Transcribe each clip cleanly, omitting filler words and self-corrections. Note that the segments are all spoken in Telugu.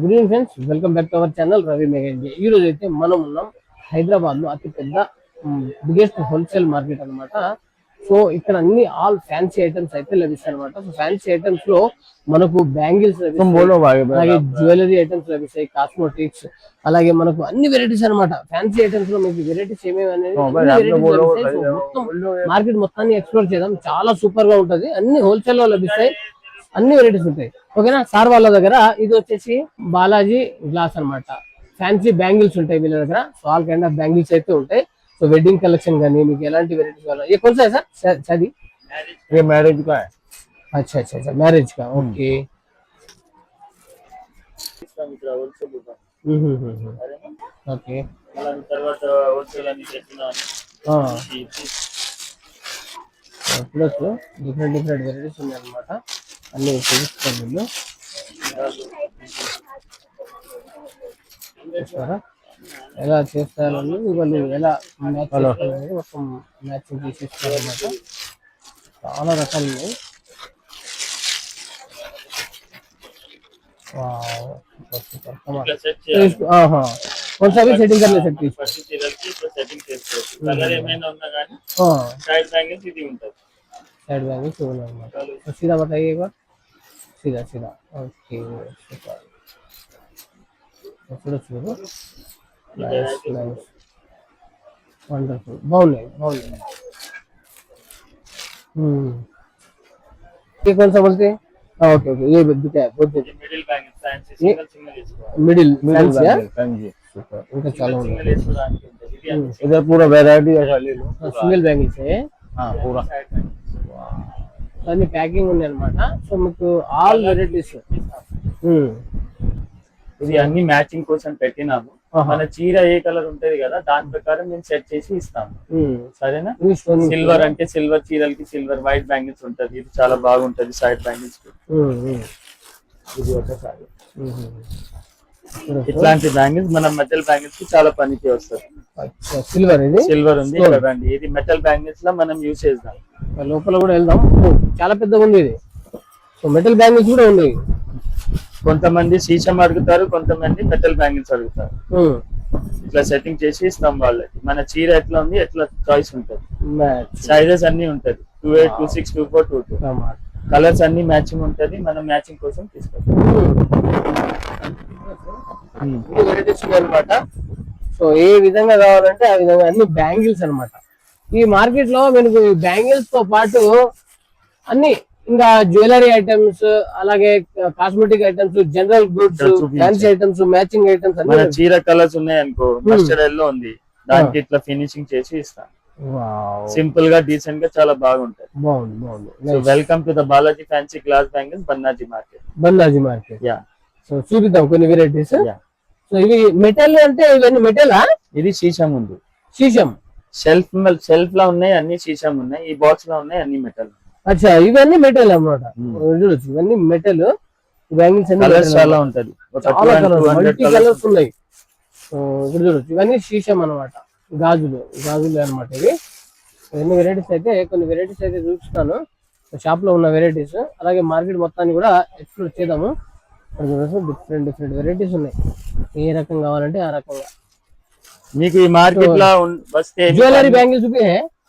Good evening friends, welcome back to our channel Ravi mega India. ఈ రోజు అయితే మనం ఉన్నాం హైదరాబాద్ లో అతి పెద్ద బిగ్గెస్ట్ హోల్సేల్ మార్కెట్ అన్నమాట. సో ఇక్కడ అన్ని ఆల్ ఫ్యాన్సీ ఐటమ్స్ అయితే లభిస్తాయి అనమాట. సో ఫ్యాన్సీ ఐటమ్స్ లో మనకు బ్యాంగిల్స్ లభిస్తాయి, అలాగే జ్యువెలరీ ఐటమ్స్ లభిస్తాయి, కాస్మోటిక్స్, అలాగే మనకు అన్ని వెరైటీస్ అనమాట. ఫ్యాన్సీ ఐటమ్స్ లో మీకు వెరైటీస్ ఏమేమి అనేది మొత్తం మార్కెట్ మొత్తాన్ని ఎక్స్ప్లోర్ చేద్దాం. చాలా సూపర్ గా ఉంటది, అన్ని హోల్సేల్ లో లభిస్తాయి, అన్ని వెరైటీస్ ఉంటాయి. ఓకేనా. సార్ వాళ్ళ దగ్గర ఇది వచ్చేసి బాలాజీ గ్లాస్ అన్నమాట. ఫ్యాన్సీ బ్యాంగిల్స్ ఉంటాయి వీళ్ళ దగ్గర. So all kind of bangles అయితే ఉంటాయి. సో వెడ్డింగ్ కలెక్షన్ కానీ మీకు ఎలాంటి వెరైటీస్ కావాలి. ये कौन सा है सर? शादी ये मैरिज का है। अच्छा अच्छा अच्छा, मैरिज का. Okay. Okay. Plus different different varieties ఉన్నాయి అన్నమాట. అన్ని చూపిస్తాను వీళ్ళు. చూస్తారా ఎలా చేస్తారని, వాళ్ళు ఎలా మ్యాచ్ చేస్తారనేది మొత్తం మ్యాచింగ్ చేసేస్తారు అన్నమాట. చాలా రకాలు ఉన్నాయి. कौन सा भी सेटिंग कर ले सकती है. साइड बैंगल्स तो सीधा बताइए एक बार. सीधा सीधा. ओके. చూడొచ్చు. Nice nice wonderful. బాగున్నాయి బాగున్నాయి. ये कौन सा बोलते हैं? ओके ओके, ये क्या है बोलते हैं middle bangle fancy single single middle fancy. Super. इनका చాలా ఉంది. इधर पूरा वैरायटी ऐसा ले लो. సింగిల్ బ్యాంగిల్స్ पूरा అన్ని ప్యాకింగ్ ఉంది అన్నమాట. సో మీకు ఆల్ వెరైటీస్. ఇది అన్ని మ్యాచింగ్ కోసం పెట్టినాము. మన చీర ఏ కలర్ ఉంటది కదా దాని ప్రకారం మేము సెట్ చేసి ఇస్తాము. సరేనా. సిల్వర్ అంటే సిల్వర్ చీరలకి సిల్వర్ వైట్ బ్యాంగిల్స్ ఉంటది. ఇది చాలా బాగుంటది సైడ్ బ్యాంగిల్స్. ఇది ఒకసారి ఇట్లాంటి బ్యాంగిల్స్ మన మెటల్ బ్యాంగిల్స్ కి చాలా పనికి వస్తుంది. సిల్వర్ ఇది సిల్వర్ ఉంది కదండి. ఇది మెటల్ బ్యాంగిల్స్ లో మనం యూజ్ చేద్దాం. లోపల కూడా వెళ్దాం. చాలా పెద్దగా ఉంది ఇది. సో మెటల్ బ్యాంగిల్స్ కూడా ఉన్నాయి. కొంతమంది సీసం అడుగుతారు, కొంతమంది మెటల్ బ్యాంగిల్స్ అడుగుతారు. ఇట్లా సెట్టింగ్ చేసి ఇస్తాం వాళ్ళకి. మన చీర ఎట్లా ఉంది ఎట్లా చాయిస్ ఉంటది. సైజెస్ అన్ని ఉంటది. 28, 26, 24, 22 కలర్స్ అన్ని మ్యాచింగ్ ఉంటది. మనం మ్యాచింగ్ కోసం తీసుకుంటాం అనమాట. సో ఏ విధంగా కావాలంటే ఆ విధంగా అన్ని బ్యాంగిల్స్ అనమాట. ఈ మార్కెట్ లో మనకు బ్యాంగిల్స్ తో పాటు అన్ని ఇంకా జ్యువెలరీ ఐటమ్స్, అలాగే cosmetic items, general goods, fancy items, matching items అన్ని. చీర కలర్స్ ఉన్నాయి అనుకో, మస్టర్డ్ ఎల్లో ఉంది, దానికి ఇట్లా ఫినిషింగ్ చేసి ఇస్తాం. సింపుల్ గా డీసెంట్ గా చాలా బాగుంటది. బాగుంది బాగుంది. Welcome to the Balaji fancy glass bangles, బన్నాజీ market. Bannaji market. Yeah. So చూపిద్దాం కొన్ని వెరైటీస్. సో ఇవి మెటల్ అంటే ఇవన్నీ మెటలా? ఇది శీషం ఉంది. శీషం షెల్ఫ్ లో ఉన్నాయి, అన్ని శీషం ఉన్నాయి. ఈ బాక్స్ లో ఉన్నాయి అన్ని మెటల్. అచ్చా, ఇవన్నీ మెటల్ అన్నమాట. చూడొచ్చు, ఇవన్నీ మెటల్ బ్యాంగిల్స్. చాలా ఉంటది, చాలా మల్టీ కలర్స్ ఉన్నాయి. ఇక్కడ చూడొచ్చు, ఇవన్నీ శీషం అనమాట. గాజులు అనమాట ఇవి. ఎన్ని వెరైటీస్ అయితే, కొన్ని వెరైటీస్ అయితే చూపిస్తాను షాప్ లో ఉన్న వెరైటీస్. అలాగే మార్కెట్ మొత్తాన్ని కూడా ఎక్స్ప్లోర్ చేద్దాము. డిఫరెంట్ డిఫరెంట్ వెరైటీస్ ఉన్నాయి. ఏ రకం కావాలంటే ఆ రకంగా మీకు ఈ మార్కెట్ లో వస్తే జ్యువెలరీ బ్యాంగిల్స్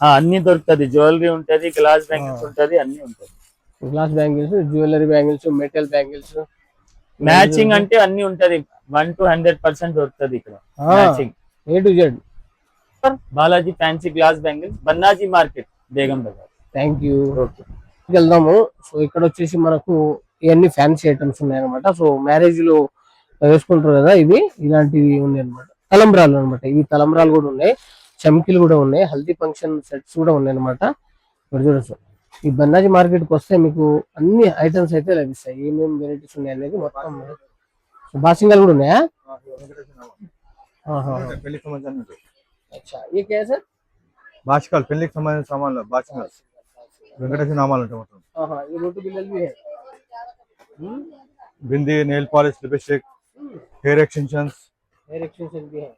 అన్ని దొరుకుతుంది. జ్యువెలరీ ఉంటది, గ్లాస్ బ్యాంగిల్స్ ఉంటది, అన్ని ఉంటది. Glass bangles, jewellery bangles, metal bangles, matching అంటే అన్ని ఉంటది. 1 to 100% దొరుకుతుంది ఇక్కడ matching. A to Z. Balaji fancy glass bangles, బన్నాజీ market, Begum Bazar. Thank you. వెళ్దాము. సో ఇక్కడ వచ్చేసి మనకు ఇవన్నీ ఫ్యాన్సీ ఐటమ్స్ ఉన్నాయి అనమాట. సో మ్యారేజ్ లో వేసుకుంటారు కదా, ఇవి ఇలాంటివి ఉన్నాయి అనమాట. తలంబ్రాలు అనమాట. ఇవి తలంబ్రాలు కూడా ఉన్నాయి, చమ్కీలు కూడా ఉన్నాయి, హల్దీ ఫంక్షన్ సెట్స్ కూడా ఉన్నాయి అనమాట. ఇక్కడ చూడొచ్చు. ఈ బన్నాజీ మార్కెట్ కి వస్తే మీకు అన్ని ఐటమ్స్ అయితే లభిస్తాయి. ఏమేమి వెరైటీస్ ఉన్నాయి అనేది మొత్తం. బాసింగాలు కూడా ఉన్నాయా? अच्छा, ये क्या है सर? बाशकाल पेल्ली के संबंधित सामान लो. बाशकाल वेंकटेश्वर नामाल ఉంటాయి మొత్తం. ये रोटी बिल्ल भी है. Bindi, nail polish, lipstick, hair extensions भी है.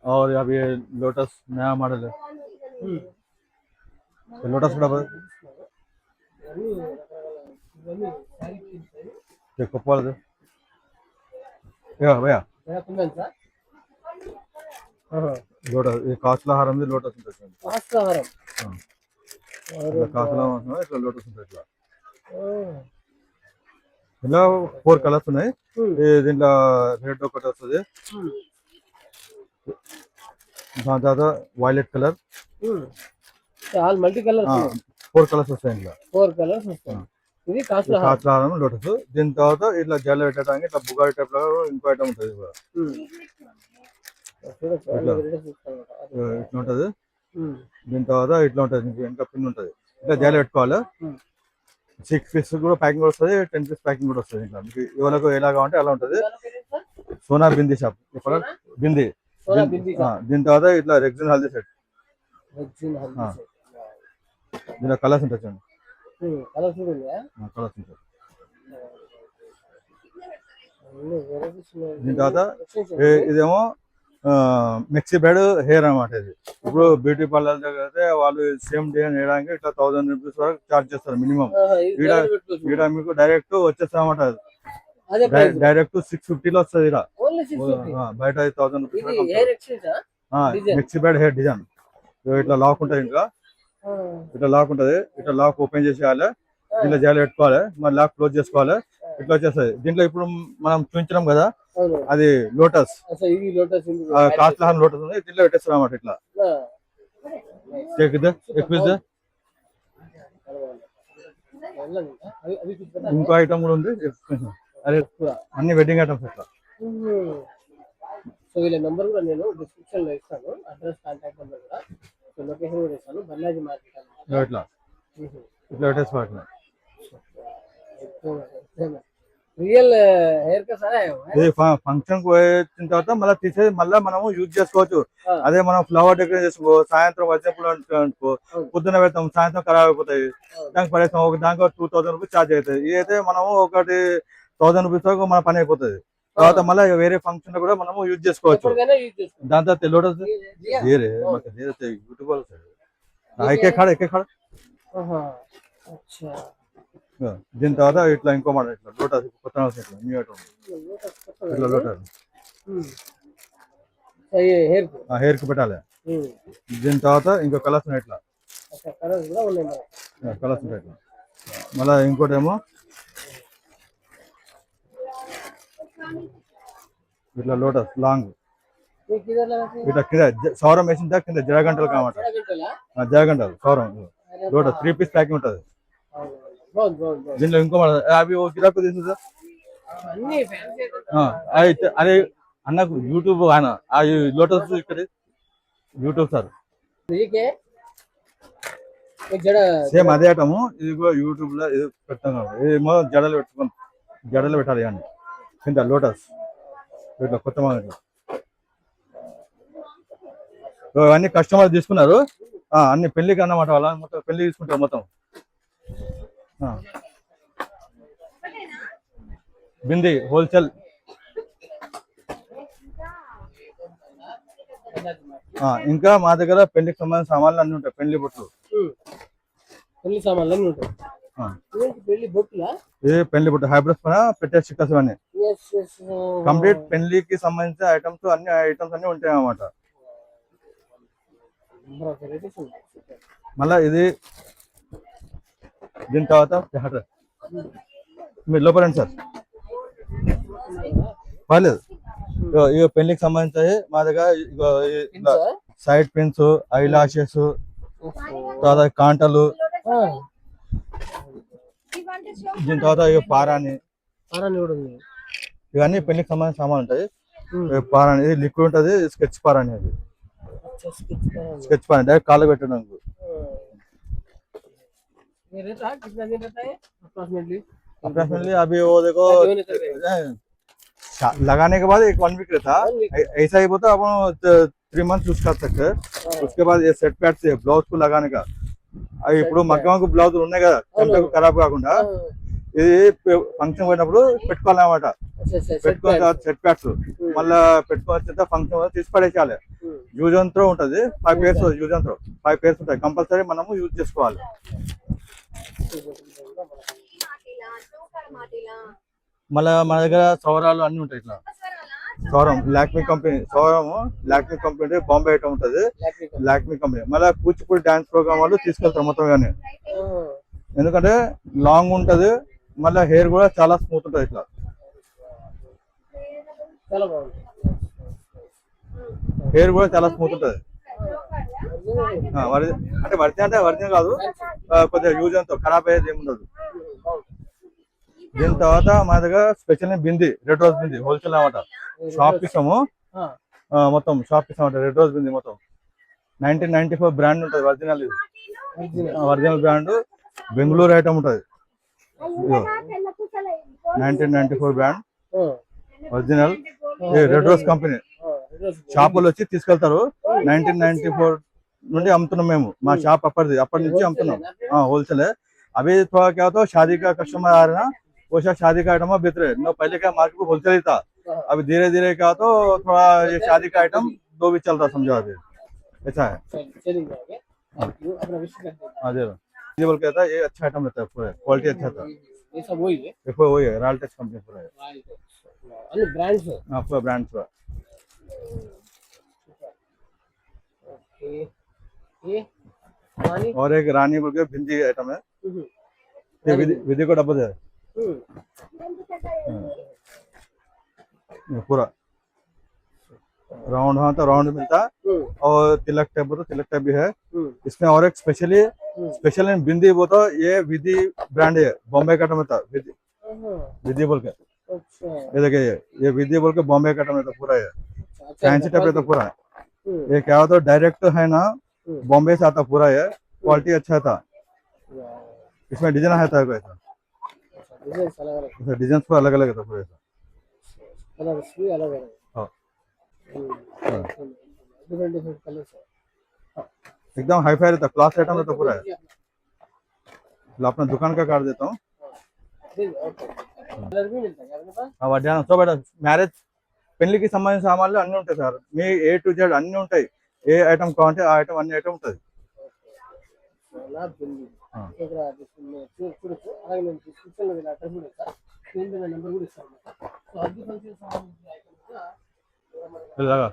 और अब ये लोटस नया मॉडल है. तो लोटस కూడా देखो पाल दे या भैया क्या कुंदन सा లోటస్ ఈ కాసుల హారం లోటస్ ఉంటుంది కాస్తహారం ఇట్లా కాసుల హారం ఇట్లా లోటస్ ఉంటుంది ఇట్లా ఇలా 4 కలర్స్ ఉన్నాయి దీంట్లో రెడ్ ఒకటి వస్తుంది దాని తర్వాత violet colour all multi colour 4 colours వస్తాయి ఇంట్లో 4 కలర్స్ వస్తాయి ఇది కాస్తహారం కాసుల హారం లోటస్ దీని తర్వాత ఇట్లా జల్ల పెట్టడానికి ఇట్లా బుగాడి టైప్ లో ఇంకో ఐటమ్ ఉంటుంది ఇట్లా ఉంటది దీని తర్వాత ఇట్లా ఉంటది ఇంకా పిన్ ఉంటది ఇట్లా జల్ల పెట్టుకోవాలి 6 పీస్ కూడా ప్యాకింగ్ వస్తుంది 10 పీస్ ప్యాకింగ్ కూడా వస్తుంది ఇంకా మీకు ఎవరికి ఎలాగా ఉంటే అలా ఉంటది సోనా బింది షాప్ ఇక్కడ బింది దీని తర్వాత ఇట్లా రెగ్జిన్ హల్దీ సెట్ దీనిలో కలర్స్ ఉంటాయి చూడండి కలర్స్ ఉంటాయి దీని తర్వాత ఇదేమో మిక్సీ బెడ్ హెయిర్ అన్నమాట ఇది ఇప్పుడు బ్యూటీ పార్లర్ దగ్గర అయితే వాళ్ళు సేమ్ డిజైన్ వేయడానికి ఇట్లా 1000 రూపీస్ వరకు చార్జ్ చేస్తారు మినిమం ఇక్కడ మీకు డైరెక్ట్ వచ్చేస్తా అన్నమాట డైరెక్ట్ 650 లో వస్తుంది ఇక్కడ బయట 1000 rupees mixie bed hair design ఇట్లా లాక్ ఉంటుంది ఇంకా ఇట్లా లాక్ ఉంటది ఇట్లా లాక్ ఓపెన్ చేసేయాలి దీంట్లో జాలి పెట్టుకోవాలి మరి లాక్ క్లోజ్ చేసుకోవాలి ఇట్లా వచ్చేస్తుంది దీంట్లో ఇప్పుడు మనం చూపించడం కదా అది లోటస్ కాస్ట్ లోటస్ ఉంది దీంట్లో పెట్టేస్తాం అన్నమాట ఇట్లా ఇంకో ఐటమ్ కూడా ఉంది అదే అన్ని వెడ్డింగ్ ఐటమ్స్ ఇట్లా సో వీళ్ళ నెంబర్ కూడా నేను డిస్క్రిప్షన్ లో ఇస్తాను అడ్రస్ కాంటాక్ట్ నెంబర్ కూడా లొకేషన్ కూడా ఇస్తాను బల్లాజీ మార్కెట్ ఇట్లా ఇట్లా పెట్టేసుకోవాలి రియల్ హెయిర్ కట్ ఇది ఫంక్షన్ కు వచ్చిన తర్వాత మళ్ళీ తీసేది మళ్ళీ మనము యూజ్ చేసుకోవచ్చు అదే మనం ఫ్లవర్ డెకరేట్ చేసుకో సాయంత్రం వచ్చినప్పుడు అనుకో పొద్దున పెడతాం సాయంత్రం ఖరాబ్ అయిపోతాయి దానికి పడేస్తాం ఒక దానికి 2000 రూపీస్ ఛార్జ్ అవుతుంది ఇదైతే మనము ఒకటి 1000 రూపీస్ వరకు మన పని అయిపోతుంది తర్వాత మళ్ళీ వేరే ఫంక్షన్ లో కూడా మనము యూజ్ చేసుకోవచ్చు దాని తర్వాత లోటస్ యూట్యూబ్ ఎక్కే కాడ దీని తర్వాత ఇట్లా ఇంకో మాట ఇట్లా లోటస్ కొత్త ఇట్లా న్యూ ఐటమ్ ఇట్లా లోటస్ హెయిర్ కి పెట్టాలి దీని తర్వాత ఇంకో కలర్స్ ఉన్నాయి ఇట్లా కలర్స్ ఉంటాయి ఇట్లా మళ్ళీ ఇంకోటి ఏమో ఇట్లా లోటస్ లాంగ్ ఇట్లా కింద సౌరం వేసిన కింద జరగంటలు కామాట జరగంటలు సౌరం లోటస్ 3 పీస్ ప్యాకింగ్ ఉంటుంది దీంట్లో ఇంకో అవి గిరాకు తీసుకుంటా అదే అన్నకు యూట్యూబ్ ఆయన ఆ లోటస్ ఇక్కడ యూట్యూబ్ సార్ సేమ్ అదే ఐటము ఇది కూడా యూట్యూబ్ లో ఇది పెడతాం ఇదేమో జడలు పెట్టాలి కానీ కింద లోటస్ ఇట్లా కొత్త ఇట్లా అన్ని కస్టమర్ తీసుకున్నారు అన్ని పెళ్లికి అన్నమాట వాళ్ళ మొత్తం పెళ్లి తీసుకుంటారు మొత్తం బింది హోల్సేల్ ఇంకా మా దగ్గర పెళ్లికి సంబంధించిన సామాన్లు అన్ని ఉంటాయి పెళ్లి బొట్లు పెళ్లి సామాన్లు అన్ని ఉంటాయి ఇది పెళ్లి బొట్టు హైబ్రిడ్స్ పైన పెట్టే స్టిక్కర్స్ అన్ని కంప్లీట్ పెళ్లికి సంబంధించిన ఐటమ్స్ అన్ని ఐటమ్స్ అన్ని ఉంటాయి అన్నమాట మళ్ళా ఇది దీని తర్వాత మీరు లోపలండి సార్ పర్లేదు ఇక పెళ్లికి సంబంధించి మా దగ్గర సైడ్ పిన్స్ ఐ లాషెస్ తర్వాత కాంటలు దీని తర్వాత ఇక పారాని ఇవన్నీ పెళ్లికి సంబంధించిన సామాన్లు ఉంటాయి పారాని ఇది లిక్విడ్ ఉంటుంది స్కెచ్ పారాని అది స్కెచ్ పారాని డైరెక్ట్ కాళ్ళు పెట్టడానికి अप्रोक्सीमेटली अभी वो देखो लगाने के बाद 1 वीक रहता ऐसा ही बोलता अपन 3 मंथ यूज कर सकते हैं उसके बाद ये सेट पैड से ब्लाउज को लगाने का అవి ఇప్పుడు మగ్గంకు బ్లౌజ్ ఉన్నాయి కదా కంటకు ఖరాబ్ కాకుండా ఇది ఫంక్షన్ పోయినప్పుడు పెట్టుకోవాలన్నమాట పెట్టుకున్న తర్వాత సెట్ ప్యాడ్స్ మళ్ళీ పెట్టుకోవాల్సిన ఫంక్షన్ తీసి పడేసేయాలి యూజ్ అండ్ త్రో ఉంటుంది 5 pairs use and throw 5 pairs ఉంటాయి కంపల్సరీ మనము యూజ్ చేసుకోవాలి మళ్ళీ మన దగ్గర సౌరాలు అన్ని ఉంటాయి ఇట్లా. సౌరం Lakme company, Lakme company Bombay item ఉంటుంది, లాక్మీ కంపెనీ. మళ్ళీ కూచిపూడి డాన్స్ ప్రోగ్రామ్ వాళ్ళు తీసుకెళ్తారు మొత్తం కానీ, ఎందుకంటే లాంగ్ ఉంటది, మళ్ళీ హెయిర్ కూడా చాలా స్మూత్ ఉంటది ఇట్లా. చాలా బాగుంది. హెయిర్ కూడా చాలా స్మూత్ ఉంటది. అంటే వర్జిన్ కాదు, కొద్దిగా యూజ్ అంతా ఖరాబ్ అయ్యేది ఏమి ఉండదు. దీని తర్వాత మా దగ్గర స్పెషల్ బింది, రెడ్ రోజ్ బింది హోల్సేల్ అన్నమాట. షాప్ ఇస్తాము మొత్తం, షాప్ ఇస్తాం రెడ్ రోజ్ బింది మొత్తం. 1994 బ్రాండ్ ఉంటుంది, ఒరిజినల్ బ్రాండ్, బెంగళూరు ఐటమ్ ఉంటుంది. 1994 brand original red rose company. షాపులు వచ్చి తీసుకెళ్తారు. 1994 నుండి అమ్ముతున్నాం మేము, మా షాప్ అప్పటి నుంచి అమ్ముతున్నాం होलसेल है। अभी थोड़ा क्या होता है, शादी का कस्टमर आ रहा है ना, वो शादी का आइटम बेच रहे हैं। पहले क्या मार्केट में होलसेल ही था, अभी धीरे धीरे क्या तो थोड़ा ये शादी का आइटम दो भी चलता, समझो अभी ऐसा है। ये बोल कहता है ये अच्छा आइटम रहता है, पूरा क्वालिटी अच्छा था। ये सब वही है, देखो वही है रॉयल टच कंपनी पूरा है, अन्य ब्रांड्स है। हाँ पूरा ब्रांड पूरा। ये रानी और एक रानी बोल के भिंडी आइटम है, ये विधि को डब्बा है पूरा राउंड। हाँ तो राउंड मिलता है, और तिलक टाइप तो तिलक टाइप भी है इसमें। और एक स्पेशल बिंदी वो तो ये विधि ब्रांड है, बॉम्बे का आइटम था विधि बोल के। ये देखिए ये विधि बोल के बॉम्बे का आइटम था पूरा, ये फैंसी टाइप रहता पूरा। ये क्या होता डायरेक्ट है ना, बॉम्बे से आता पूरा, ये क्वालिटी अच्छा था। इसमें डिजाइन आता है ऐसा, डिजाइन पूरा अलग अलग था पूरा ऐसा। हाँ एकदम हाई फाई रहता, क्लास आइटम रहता पूरा है। अपना दुकान का कार्ड देता हूँ। हाँ వడ్డానం సో బయట మ్యారేజ్ పెళ్లికి సంబంధించిన సామాన్లు అన్ని ఉంటాయి sir, me A to Z అన్ని ఉంటాయి. ఏ ఐటమ్ కావాలంటే ఆ ఐటమ్ అన్ని ఐటమ్ ఉంటుంది. ఇలాగా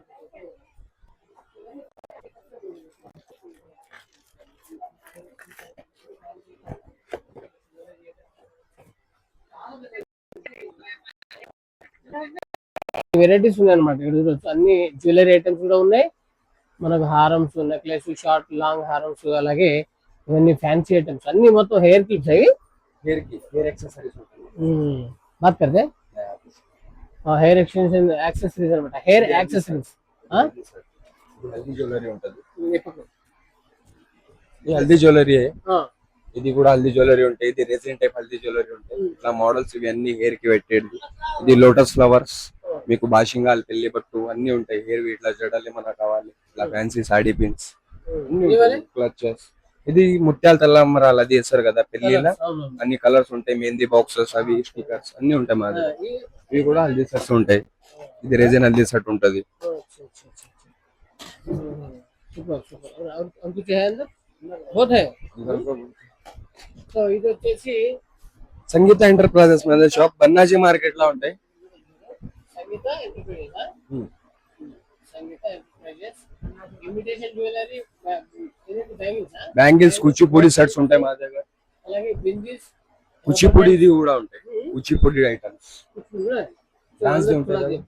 వెరైటీస్ ఉన్నాయి అన్నమాట. ఇక్కడ చూడొచ్చు అన్ని జ్యువెలరీ ఐటమ్స్ కూడా ఉన్నాయి మనకు, హారమ్స్, నెక్లెస్, షార్ట్ లాంగ్ హారమ్స్, అలాగే ఇవన్నీ ఫ్యాన్సీ ఐటమ్స్ అన్ని మొత్తం హెయిర్ క్లిప్స్ అవి हेयर एक्सेसरीज बात करते हैं। हेयर एक्सटेंशन एक्सेसरीज అనమాట, హెయిర్ యాక్సెసరీస్। హల్దీ జ్యువెలరీ ఉంటుంది, ఇది హల్దీ జ్యువెలరీ ఇది కూడా హల్దీ జ్యువెలరీ ఉంటాయి, ఇది రెసిన్ టైప్ హల్దీ జ్యువెలరీ ఉంటాయి। ఇట్లా మోడల్స్ ఇవన్నీ హెయిర్ కి పెట్టేది, ఇది లోటస్ ఫ్లవర్స్, మీకు బాషింగాల్, పెళ్లి పట్టు అన్ని ఉంటాయి హెయిర్ ఇట్లా జడలు ఏమన్నా కావాలి, ఇట్లా ఫ్యాన్సీ సాడీ పిన్స్, క్లచెస్, ఇది ముత్యాల తెల్లమ్మరాలు అది వేస్తారు కదా పెళ్లిలో, అన్ని కలర్స్ ఉంటాయి, మెహందీ బాక్సెస్, అవి స్టిక్కర్స్ అన్ని ఉంటాయి మా దగ్గర। ఇవి కూడా హల్దీ సెట్స్ ఉంటాయి, ఇది రెసిన్ హల్దీ సెట్ ఉంటది। సో ఇది వచ్చేసి సంగీత ఎంటర్ప్రైజెస్ మీద షాప్ బన్నాజీ మార్కెట్ లో ఉంటాయి। Sangeetha enterprises imitation jewellery, bangles, Kuchipudi sets ఉంటాయి మా దగ్గర, అలాగే బిందీస్, కూచిపూడి ఇది కూడా ఉంటాయి, కూచిపూడి ఐటమ్స్ డాన్స్ ఉంటాయి।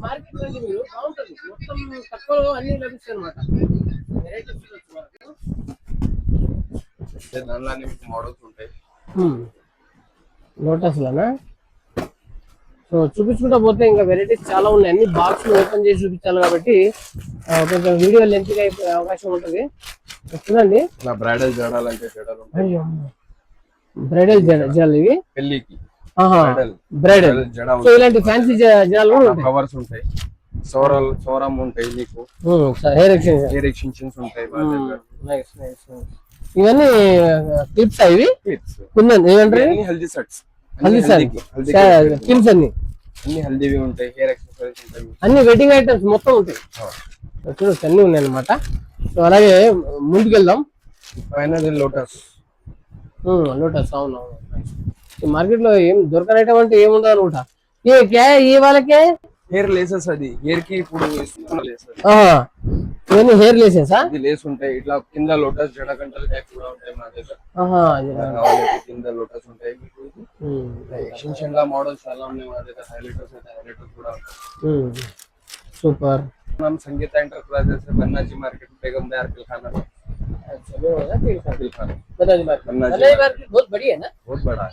మార్కెట్ లో మీరు బాగుంటుంది, మొత్తం తక్కువలో అన్ని లభిస్తాయి అనమాట, వెరైటీస్ దానిలోనే మోడల్స్ ఉంటాయి లోటస్ లోనా। సో చూపించుకుంటా పోతే ఇంకా వెరైటీస్ చాలా ఉన్నాయి, అన్ని బాక్స్ ఓపెన్ చేసి చూపించాలి కాబట్టి కొంచెం వీడియో లెంత్ గా అయిపోయే అవకాశం ఉంటుంది। చూడండి బ్రైడల్ జడాలు అంటే జడాలు ఉంటాయి, బ్రైడల్ జడలు ఇవి పెళ్లికి బ్రైడల్ జడ, సో ఇలాంటి ఫ్యాన్సీ జడాలు కూడా ఉంటాయి, కవర్స్ ఉంటాయి, సోరం ఉంటాయి, మీకు హెయిర్ ఎక్స్టెన్షన్స్ ఉంటాయి మా దగ్గర। ఇవన్నీ క్లిప్స్ ఇవి క్లిప్స్ కుందన్ ఏమంటారు, హల్దీ సెట్స్, హల్దీ క్లిప్స్ అన్ని హల్దీవి ఉంటాయి, హెయిర్ యాక్సెసరీస్ ఉంటాయి, అన్ని వెడ్డింగ్ ఐటమ్స్ మొత్తం ఉంటాయి, చూడొచ్చు అన్ని ఉన్నాయి అనమాట। సో అలాగే ముందుకెళ్దాం, పైన లోటస్ లోటస్ అవును ఈ మార్కెట్ లో ఏం దొరకని ఐటమ్ అంటే ఏముండదు అనుకుంటా ఏ క్యా ఏ వాళ్ళకే హెయిర్ లేసెస్, అది హెయిర్ కి ఇప్పుడు వేస్తున్న లేసెస్. ఇవన్నీ హెయిర్ లేసేసా ఇది లేస్ ఉంటాయి, ఇట్లా కింద లోటస్ జడగంటలు టైప్ కూడా ఉంటాయి మా దగ్గర. కింద లోటస్ ఉంటాయి. మీకు ఎక్స్టెన్షన్ లా మోడల్స్ చాలా ఉన్నాయి మా దగ్గర. హైలైటర్స్ కూడా సూపర్ మనం సంగీత ఎంటర్ప్రైజెస్ బన్నాజీ మార్కెట్ బేగం దయార్ ఖానా बहुत बढ़िया है ना बहुत बड़ा है.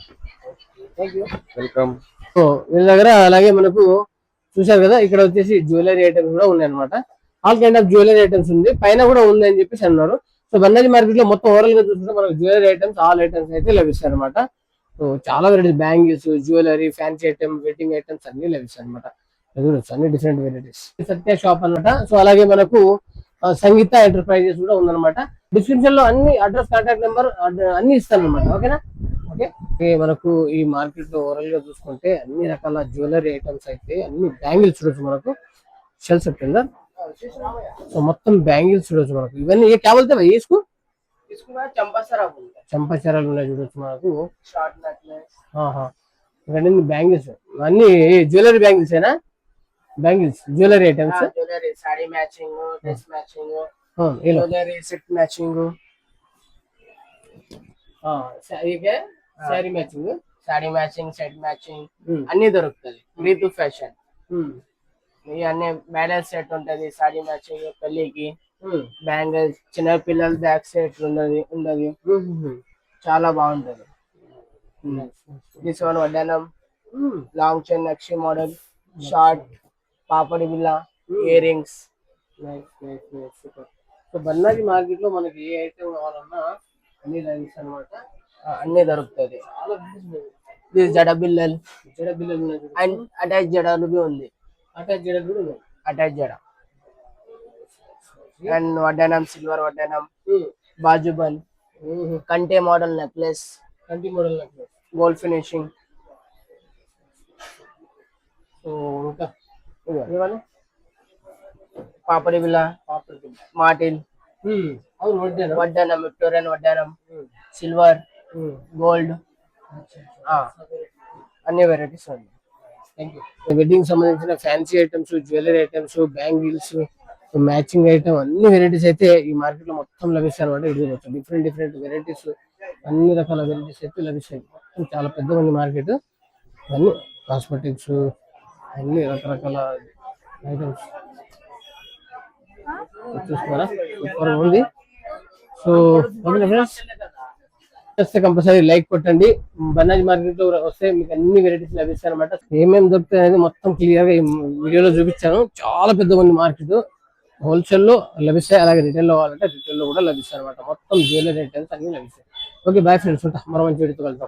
Thank you welcome. సో వీళ్ళ దగ్గర అలాగే మనకు చూశారు కదా ఇక్కడ వచ్చేసి జ్యువెలరీ ఐటమ్స్ కూడా ఉన్నాయి అనమాట. All kind of jewellery items ఉంది, పైన కూడా ఉంది అని చెప్పేసి అన్నారు. సో బన్నాజీ మార్కెట్ లో మొత్తం ఓవరాల్ గా చూస్తుంటే మనకు జ్యువెలరీ ఐటమ్స్ ఆల్ ఐటమ్స్ అయితే లభిస్తాయి అనమాట. సో చాలా varieties bangles, jewellery, fancy item, wedding items అన్ని లభిస్తాయి అనమాట. అన్ని డిఫరెంట్ వెరైటీస్. సత్య షాప్ అనమాట. సో అలాగే మనకు సంగీత ఎంటర్ప్రైజెస్ కూడా ఉందన్నమాట. డిస్క్రిప్షన్ లో అన్ని అడ్రస్, కాంటాక్ట్ నెంబర్ అన్ని ఇస్తాను అనమాట. ఓకేనా? ఓకే మనకు ఈ మార్కెట్ లో ఓవరాల్ గా చూసుకుంటే అన్ని రకాల జ్యువెలరీ ఐటమ్స్ అయితే అన్ని బ్యాంగిల్స్ చూడొచ్చు మనకు. షెల్ కింద సో మొత్తం బ్యాంగిల్స్ చూడొచ్చు మనకు. ఇవన్నీ ఏ क्या बोलते भाई इसको చంపాచరాలు ఉన్నాయి చూడొచ్చు మనకు. ఇక్కడ బ్యాంగిల్స్ అన్ని జ్యువెలరీ బ్యాంగిల్స్ ఏనా? Bangles jewellery items, jewellery, sorry matching, dress matching, jewellery set matching, sari matching, sorry matching, set matching అన్ని దొరుకుతుంది. రీతు ఫ్యాషన్ అన్ని బ్యాలెన్స్ సెట్ ఉంటది. సారీ మ్యాచింగ్ పెళ్లికి, బ్యాంగిల్స్, చిన్న పిల్లల బ్యాక్ సెట్ ఉండదు చాలా బాగుంటది. దిస్ వన్ వడ్డానం, లాంగ్ చైన్ నక్షి మోడల్, షార్ట్ పాపడి బిల్ల, ear rings. So Bannaji market లో మనకి ఏ ఐటమ్ కావాలన్నా అన్ని లైన్స్ అనమాట, అన్ని దొరుకుతుంది. దిస్ జడ బిల్లలు, జడ బిల్లలు ఉన్నాయి, అండ్ అటాచ్ జడలు బి ఉంది. అటాచ్ జడ కూడా ఉన్నాయి. అటాచ్ జడ అండ్ వడ్డానం, సిల్వర్ వడ్డానం, బాజుబన్, కంటే మోడల్ నెక్లెస్, కంటి model necklace, gold finishing. So ఇంకా ఇవ్వాలి పాపడి బిల్ల, మార్టిల్, అవును వడ్డానం, వడ్డానం, విక్టోరియన్ వడ్డానం, సిల్వర్, గోల్డ్, అన్ని వెరైటీస్ ఉన్నాయి. వెడ్డింగ్ సంబంధించిన fancy items, jewellery items, bangles, matching item అన్ని వెరైటీస్ అయితే ఈ మార్కెట్ లో మొత్తం లభిస్తాయి అనమాట. ఇది డిఫరెంట్ డిఫరెంట్ వెరైటీస్, అన్ని రకాల వెరైటీస్ అయితే లభిస్తాయి. మొత్తం చాలా పెద్ద ఉంది మార్కెట్. అన్ని కాస్మెటిక్స్, అన్ని రకరకాల ఐటమ్స్ చూస్తున్నారా, సూపర్ ఉంది. సో ఓకే ఫ్రెండ్స్, వస్తే కంపల్సరీ లైక్ కొట్టండి. బన్నాజీ మార్కెట్ లో వస్తే మీకు అన్ని వెరైటీస్ లభిస్తాయి అనమాట. ఏమేమి దొరుకుతాయి అనేది మొత్తం క్లియర్ గా ఈ వీడియోలో చూపించాను. చాలా పెద్ద ఉంది మార్కెట్. హోల్సేల్ లో లభిస్తాయి, అలాగే రిటైల్ లో కావాలంటే రిటైల్ లో కూడా లభిస్తాయి అనమాట. మొత్తం జ్యువెలరీ ఐటమ్స్ అన్ని లభిస్తాయి. ఓకే బాయ్ ఫ్రెండ్స్, ఉంటా మరో మంచి వీడియోతో వెళ్తాం.